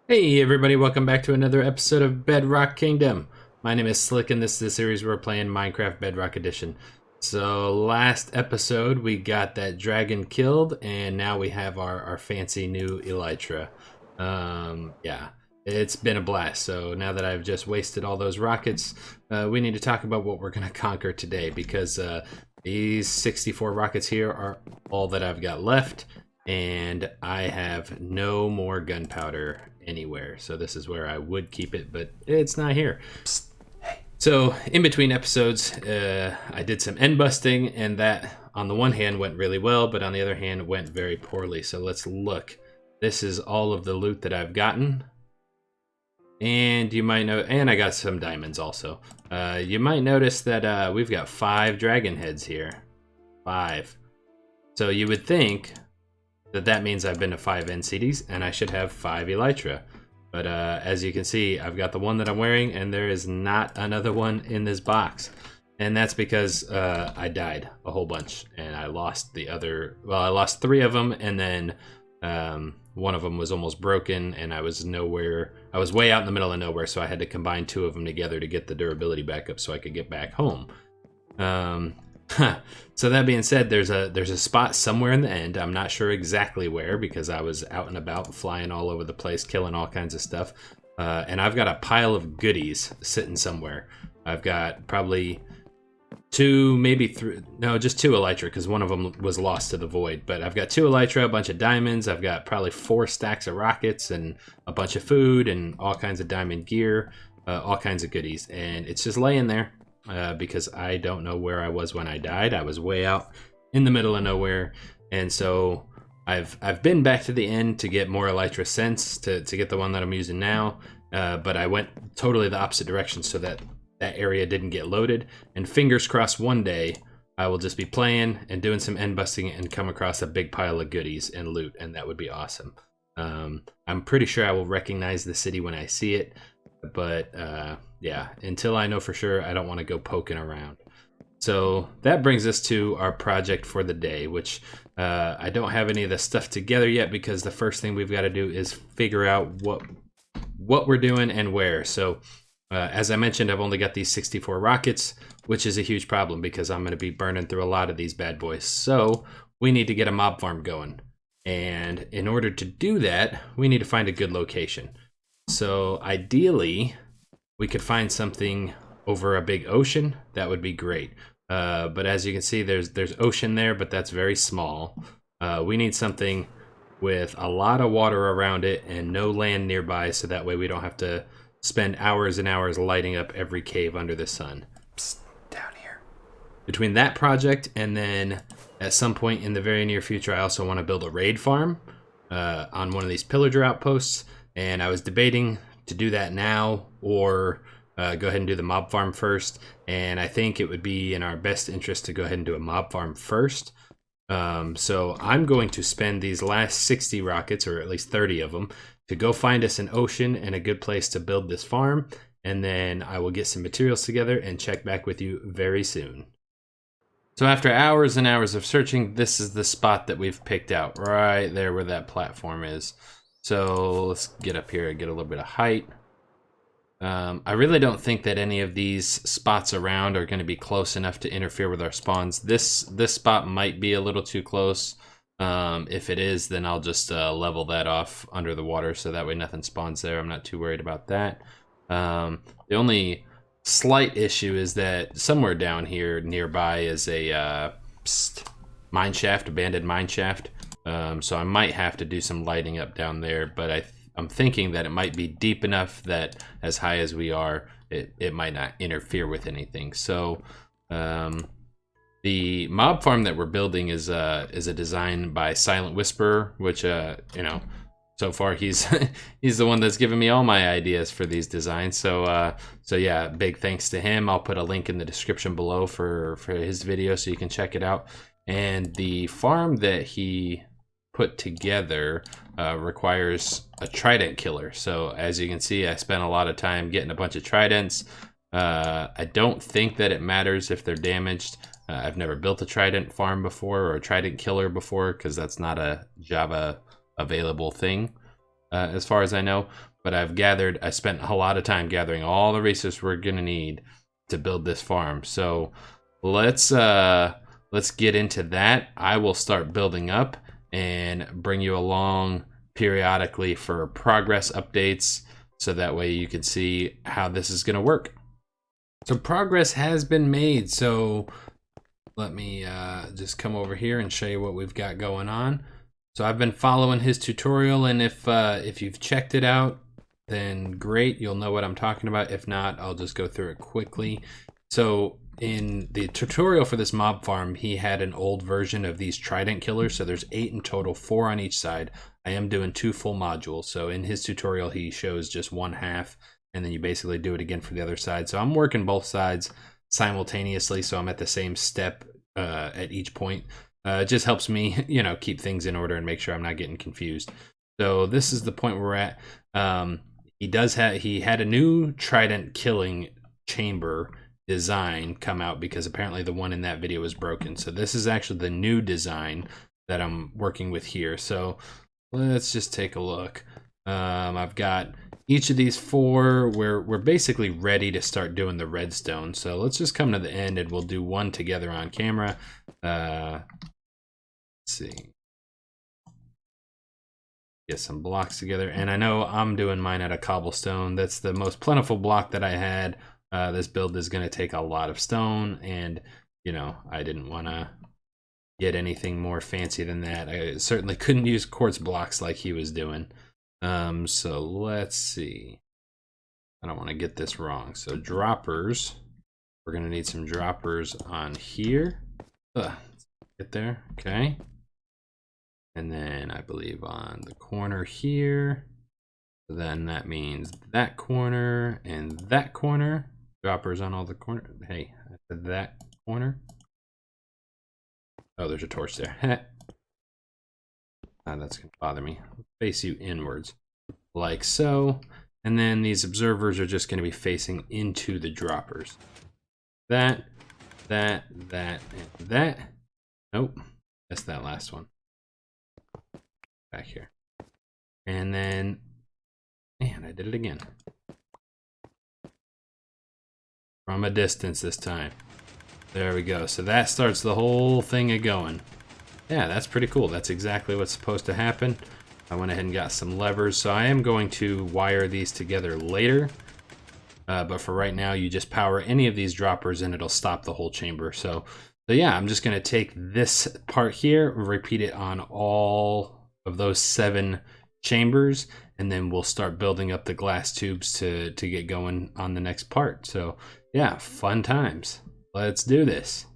Hey everybody, welcome back to another episode of Bedrock Kingdom. My name is Slick and this is the series we're playing Minecraft Bedrock Edition. So last episode we got that dragon killed and now we have our fancy new elytra. Yeah, it's been a blast. So now that I've just wasted all those rockets, we need to talk about what we're going to conquer today because these 64 rockets here are all that I've got left. And I have no more gunpowder anywhere. So this is where I would keep it, but it's not here. So in between episodes, I did some end busting, and that on the one hand went really well, but on the other hand went very poorly. So let's look. This is all of the loot that I've gotten. And you might know, and I got some diamonds also. You might notice that we've got 5 dragon heads here. 5. So you would think that means I've been to 5 end cities and I should have 5 elytra. But as you can see, I've got the one that I'm wearing and there is not another one in this box. And that's because I died a whole bunch and I lost the other, well, I lost 3 of them, and then one of them was almost broken and I was nowhere, I was way out in the middle of nowhere, so I had to combine 2 of them together to get the durability back up so I could get back home. So that being said, there's a spot somewhere in the end. I'm not sure exactly where because I was out and about flying all over the place, killing all kinds of stuff. And I've got a pile of goodies sitting somewhere. I've got probably 2, maybe 3, no, just 2 elytra because one of them was lost to the void. But I've got 2 elytra, a bunch of diamonds. I've got probably 4 stacks of rockets and a bunch of food and all kinds of diamond gear, all kinds of goodies. And it's just laying there. Because I don't know where I was when I died. I was way out in the middle of nowhere, and so I've been back to the end to get more elytra cents to get the one that I'm using now, but I went totally the opposite direction so that area didn't get loaded, and fingers crossed one day I will just be playing and doing some end busting and come across a big pile of goodies and loot, and that would be awesome. I'm pretty sure I will recognize the city when I see it, but yeah, until I know for sure, I don't want to go poking around. So that brings us to our project for the day, which I don't have any of the stuff together yet because the first thing we've got to do is figure out what we're doing and where. So as I mentioned, I've only got these 64 rockets, which is a huge problem because I'm going to be burning through a lot of these bad boys. So we need to get a mob farm going. And in order to do that, we need to find a good location. So ideally, we could find something over a big ocean. That would be great. But as you can see, there's ocean there, but that's very small. We need something with a lot of water around it and no land nearby, so that way we don't have to spend hours and hours lighting up every cave under the sun. Psst, down here. Between that project and then at some point in the very near future, I also want to build a raid farm on one of these pillager outposts. And I was debating to do that now or go ahead and do the mob farm first. And I think it would be in our best interest to go ahead and do a mob farm first. So I'm going to spend these last 60 rockets, or at least 30 of them, to go find us an ocean and a good place to build this farm. And then I will get some materials together and check back with you very soon. So after hours and hours of searching, this is the spot that we've picked out, right there where that platform is. So let's get up here and get a little bit of height. I really don't think that any of these spots around are going to be close enough to interfere with our spawns. This spot might be a little too close. If it is, then I'll just level that off under the water so that way nothing spawns there. I'm not too worried about that. The only slight issue is that somewhere down here nearby is a mine shaft, abandoned mine shaft. So I might have to do some lighting up down there, but I'm thinking that it might be deep enough that as high as we are, it might not interfere with anything. So the mob farm that we're building is a design by Silent Whisperer, which so far he's he's the one that's given me all my ideas for these designs. So yeah, big thanks to him. I'll put a link in the description below for his video so you can check it out. And the farm that he put together requires a trident killer. So as you can see, I spent a lot of time getting a bunch of tridents. I don't think that it matters if they're damaged. I've never built a trident farm before or a trident killer before because that's not a Java available thing as far as I know. but I spent a lot of time gathering all the resources we're gonna need to build this farm. So let's get into that. I will start building up and bring you along periodically for progress updates, so that way you can see how this is gonna work. So progress has been made. So let me just come over here and show you what we've got going on. So I've been following his tutorial, and if you've checked it out, then great, you'll know what I'm talking about. If not, I'll just go through it quickly. So in the tutorial for this mob farm, he had an old version of these trident killers. So there's 8 in total, 4 on each side. I am doing 2 full modules. So in his tutorial, he shows just 1/2, and then you basically do it again for the other side. So I'm working both sides simultaneously, so I'm at the same step at each point. It just helps me, keep things in order and make sure I'm not getting confused. So this is the point we're at. He had a new trident killing chamber design come out, because apparently the one in that video was broken. So this is actually the new design that I'm working with here. So let's just take a look. I've got each of these 4. We're basically ready to start doing the redstone. So let's just come to the end and we'll do one together on camera. Let's see. Get some blocks together, and I know I'm doing mine out of cobblestone. That's the most plentiful block that I had. This build is going to take a lot of stone, and I didn't want to get anything more fancy than that. I certainly couldn't use quartz blocks like he was doing. So let's see. I don't want to get this wrong. So droppers, we're going to need some droppers on here. Get there. Okay. And then I believe on the corner here. So then that means that corner and that corner. Droppers on all the corners. Hey, I said that corner. Oh, there's a torch there. That's going to bother me. Face you inwards, like so. And then these observers are just going to be facing into the droppers. That, and that. Nope, that's that last one. Back here. And then, man, I did it again. From a distance this time. There we go. So that starts the whole thing a-going. Yeah, that's pretty cool. That's exactly what's supposed to happen. I went ahead and got some levers. So I am going to wire these together later. But for right now, you just power any of these droppers and it'll stop the whole chamber. So yeah, I'm just going to take this part here, repeat it on all of those 7 chambers, and then we'll start building up the glass tubes to get going on the next part. So yeah, fun times. Let's do this.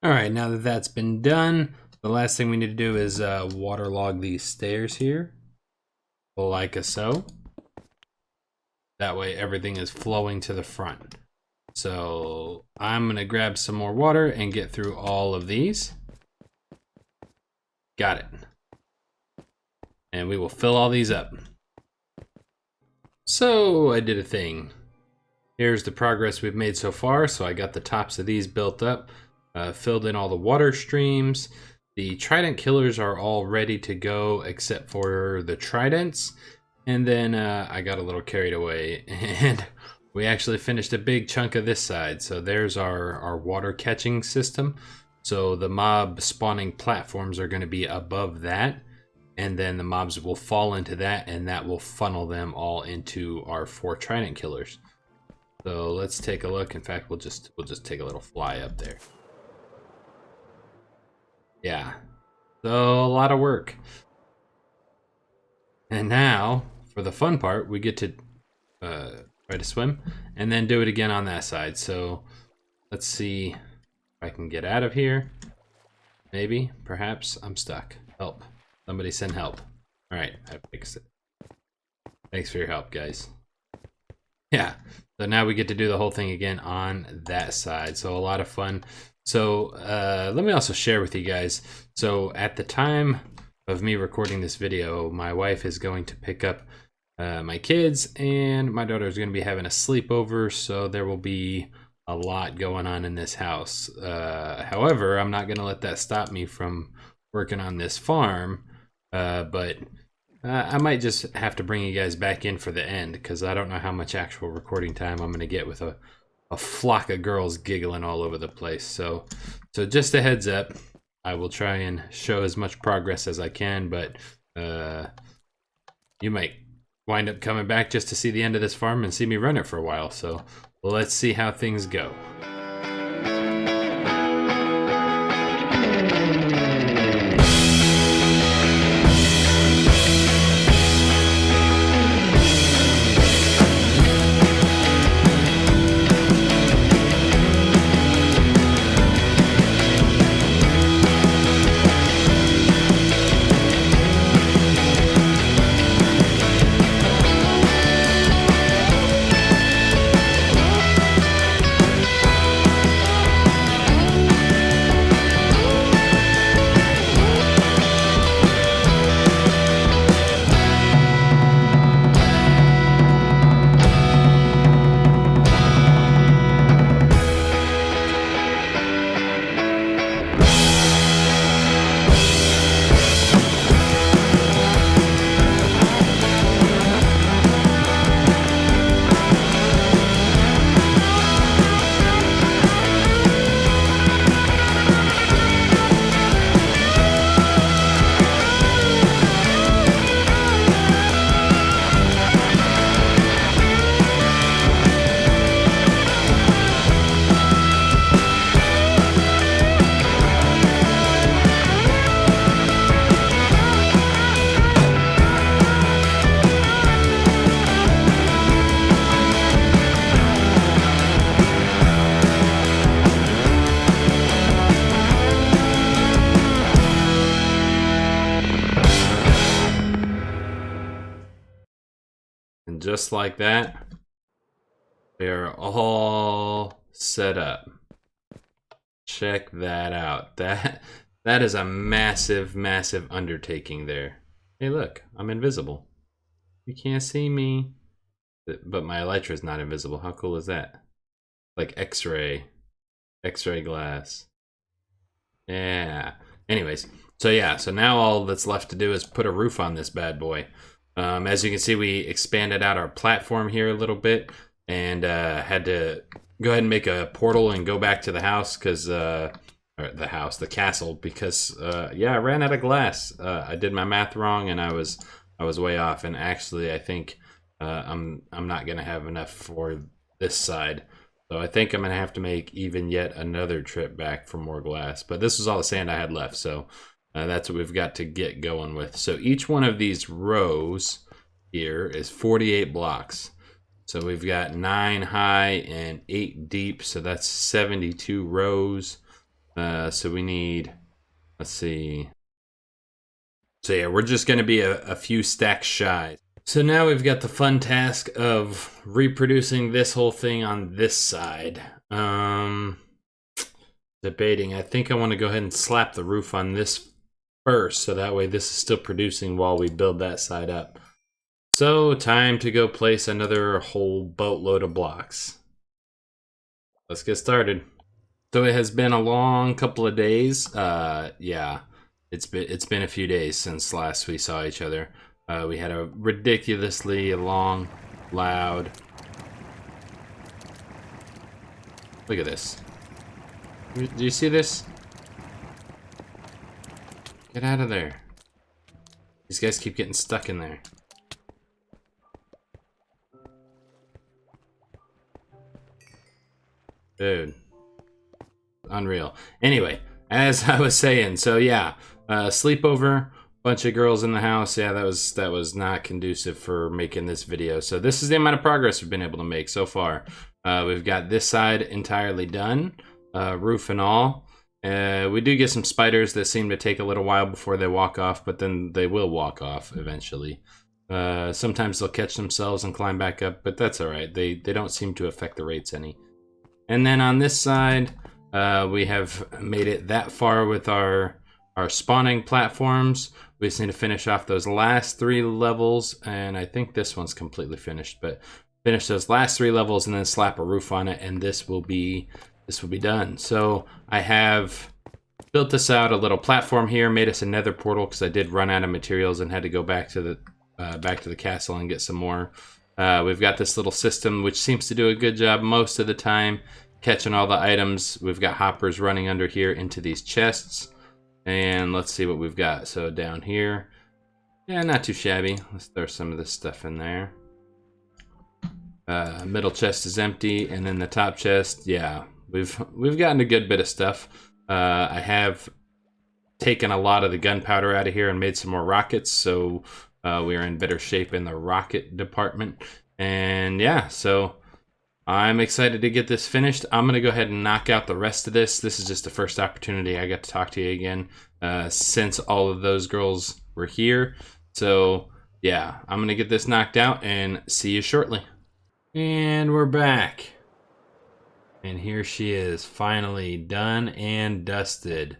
All right, now that that's been done, the last thing we need to do is waterlog these stairs here, like so. That way everything is flowing to the front. So I'm gonna grab some more water and get through all of these. Got it. and we will fill all these up. So I did a thing. Here's the progress we've made so far. So I got the tops of these built up, filled in all the water streams. The trident killers are all ready to go except for the tridents. And then I got a little carried away and we actually finished a big chunk of this side. So there's our water catching system. So the mob spawning platforms are going to be above that. And then the mobs will fall into that, and that will funnel them all into our 4 trident killers. So let's take a look. In fact, we'll just take a little fly up there. Yeah. So a lot of work. And now, for the fun part, we get to try to swim and then do it again on that side. So let's see if I can get out of here. Maybe, perhaps I'm stuck. Help. Somebody send help. All right, I fixed it. Thanks for your help, guys. Yeah, so now we get to do the whole thing again on that side. So a lot of fun. So let me also share with you guys. So at the time of me recording this video, my wife is going to pick up my kids, and my daughter is going to be having a sleepover. So there will be a lot going on in this house. However, I'm not going to let that stop me from working on this farm. But I might just have to bring you guys back in for the end, because I don't know how much actual recording time I'm going to get with a flock of girls giggling all over the place. So just a heads up, I will try and show as much progress as I can, but you might wind up coming back just to see the end of this farm and see me run it for a while. So let's see how things go. And just like that, they're all set up. Check that out. That is a massive, massive undertaking there. Hey, look, I'm invisible. You can't see me. But my elytra is not invisible. How cool is that? Like X-ray glass. Yeah. Anyways, so yeah, so now all that's left to do is put a roof on this bad boy. As you can see, we expanded out our platform here a little bit, and had to go ahead and make a portal and go back to the house because the castle, because yeah, I ran out of glass. I did my math wrong, and I was way off. And actually, I think I'm not gonna have enough for this side, so I think I'm gonna have to make even yet another trip back for more glass. But this was all the sand I had left, so that's what we've got to get going with. So each one of these rows here is 48 blocks. So we've got 9 high and 8 deep, so that's 72 rows. So we need, let's see. So yeah, we're just gonna be a few stacks shy. So now we've got the fun task of reproducing this whole thing on this side. Debating, I think I want to go ahead and slap the roof on this first, so that way this is still producing while we build that side up. So time to go place another whole boatload of blocks. Let's get started. So it has been a long couple of days. Yeah, it's been a few days since last we saw each other. We had a ridiculously long, loud. Look at this. Do you see this? Get out of there. These guys keep getting stuck in there. Dude. Unreal. Anyway, as I was saying, so yeah, sleepover, bunch of girls in the house. Yeah, that was not conducive for making this video. So this is the amount of progress we've been able to make so far. We've got this side entirely done, roof and all. We do get some spiders that seem to take a little while before they walk off, but then they will walk off eventually. Sometimes they'll catch themselves and climb back up, but that's all right. They don't seem to affect the rates any. And then on this side, we have made it that far with our spawning platforms. We just need to finish off those last 3 levels, and I think this one's completely finished, but finish those last 3 levels and then slap a roof on it, and this will be done. So I have built this out, a little platform here, made us a nether portal because I did run out of materials and had to go back to the castle and get some more. We've got this little system which seems to do a good job most of the time catching all the items. We've got hoppers running under here into these chests, and let's see what we've got. So down here, yeah, not too shabby. Let's throw some of this stuff in there. Middle chest is empty, and then the top chest, yeah, we've gotten a good bit of stuff. I have taken a lot of the gunpowder out of here and made some more rockets, so we are in better shape in the rocket department. And yeah, so I'm excited to get this finished. I'm going to go ahead and knock out the rest of this. This is just the first opportunity I got to talk to you again since all of those girls were here. So yeah, I'm going to get this knocked out and see you shortly. And we're back. And here she is, finally done and dusted.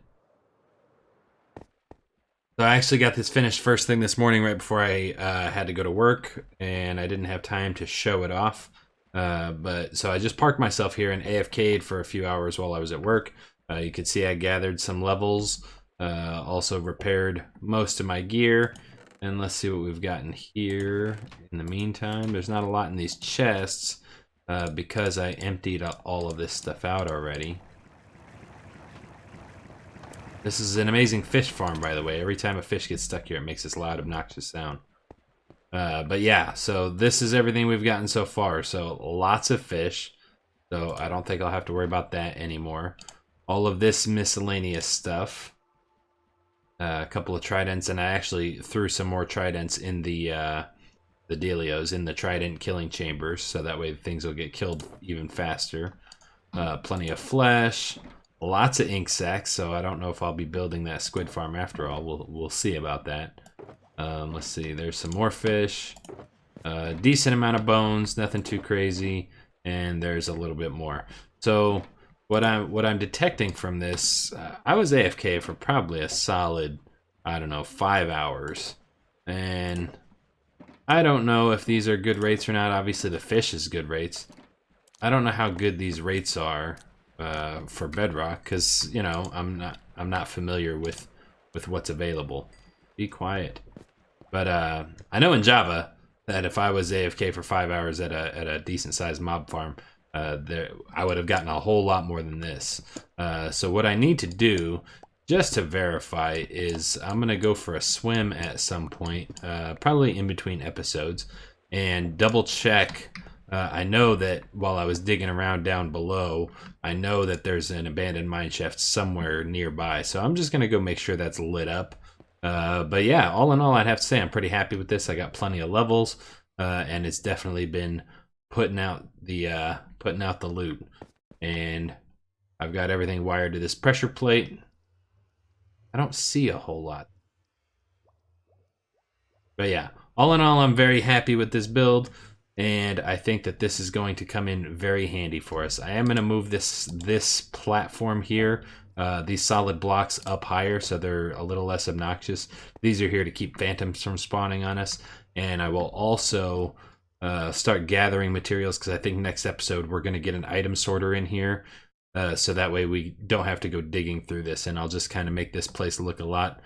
So I actually got this finished first thing this morning right before I had to go to work, and I didn't have time to show it off. So I just parked myself here and AFK'd for a few hours while I was at work. You could see I gathered some levels, also repaired most of my gear. And let's see what we've gotten here in the meantime. There's not a lot in these chests because I emptied all of this stuff out already. This is an amazing fish farm, by the way. Every time a fish gets stuck here, it makes this loud, obnoxious sound. But yeah, so this is everything we've gotten so far. So lots of fish. So I don't think I'll have to worry about that anymore. All of this miscellaneous stuff. A couple of tridents, and I actually threw some more tridents in the dealios, in the trident killing chambers, so that way things will get killed even faster. Plenty of flesh. Lots of ink sacs, so I don't know if I'll be building that squid farm after all. We'll see about that. Let's see, there's some more fish. Decent amount of bones, nothing too crazy, and there's a little bit more. So what I'm detecting from this, I was AFK for probably a solid, I don't know, 5 hours. And I don't know if these are good rates or not. Obviously the fish is good rates. I don't know how good these rates are for Bedrock, because you know I'm not familiar with what's available. Be quiet. But I know in Java that if I was AFK for 5 hours at a decent sized mob farm, I would have gotten a whole lot more than this. So what I need to do just to verify is I'm gonna go for a swim at some point, probably in between episodes, and double check. I know that while I was digging around down below, I know that there's an abandoned mine shaft somewhere nearby. So I'm just going to go make sure that's lit up. But yeah, all in all, I'd have to say I'm pretty happy with this. I got plenty of levels, and it's definitely been putting out the loot. And I've got everything wired to this pressure plate. I don't see a whole lot. But yeah, all in all, I'm very happy with this build. And I think that this is going to come in very handy for us. I am going to move this platform here these solid blocks up higher so they're a little less obnoxious. These are here to keep phantoms from spawning on us. And I will also start gathering materials, because I think next episode we're going to get an item sorter in here. So that way we don't have to go digging through this, and I'll just kind of make this place look a lot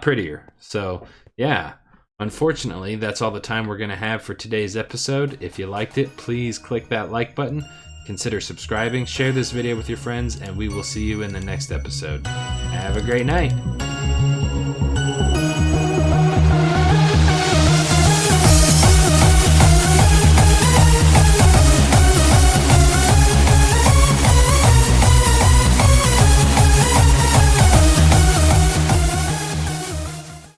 prettier. So yeah, unfortunately, that's all the time we're going to have for today's episode. If you liked it, please click that like button, consider subscribing, share this video with your friends, and we will see you in the next episode. Have a great night.